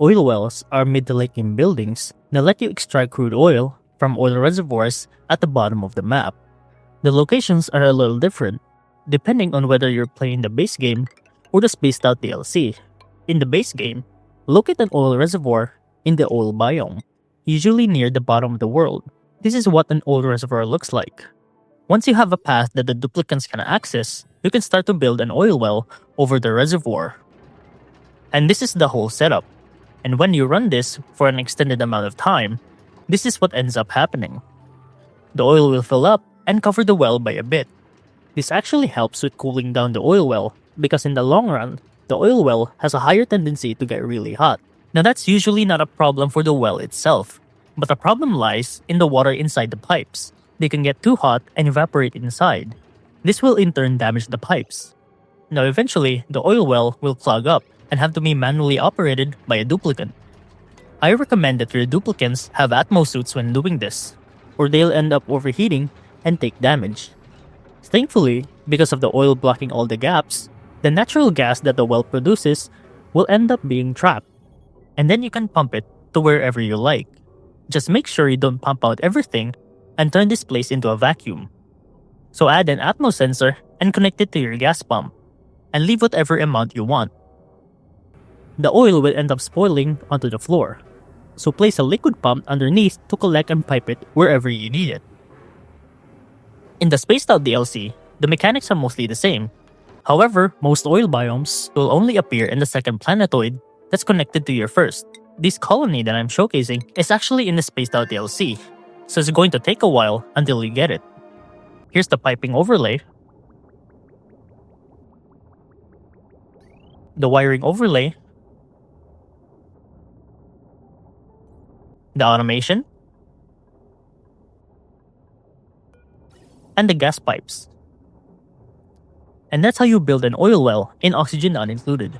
Oil wells are mid-to-lake buildings that let you extract crude oil from oil reservoirs at the bottom of the map. The locations are a little different, depending on whether you're playing the base game or the spaced out DLC. In the base game, locate an oil reservoir in the oil biome, usually near the bottom of the world. This is what an oil reservoir looks like. Once you have a path that the duplicants can access, you can start to build an oil well over the reservoir. And this is the whole setup. And when you run this for an extended amount of time, this is what ends up happening. The oil will fill up and cover the well by a bit. This actually helps with cooling down the oil well because in the long run, the oil well has a higher tendency to get really hot. Now that's usually not a problem for the well itself, but the problem lies in the water inside the pipes. They can get too hot and evaporate inside. This will in turn damage the pipes. Now eventually, the oil well will clog up and have to be manually operated by a duplicant. I recommend that your duplicants have Atmo suits when doing this, or they'll end up overheating and take damage. Thankfully, because of the oil blocking all the gaps, the natural gas that the well produces will end up being trapped, and then you can pump it to wherever you like. Just make sure you don't pump out everything and turn this place into a vacuum. So add an Atmo sensor and connect it to your gas pump, and leave whatever amount you want. The oil will end up spoiling onto the floor, so place a liquid pump underneath to collect and pipe it wherever you need it. In the Spaced Out DLC, the mechanics are mostly the same. However, most oil biomes will only appear in the second planetoid that's connected to your first. This colony that I'm showcasing is actually in the Spaced Out DLC, so it's going to take a while until you get it. Here's the piping overlay, the wiring overlay, the automation, and the gas pipes. And that's how you build an oil well in Oxygen Not Included.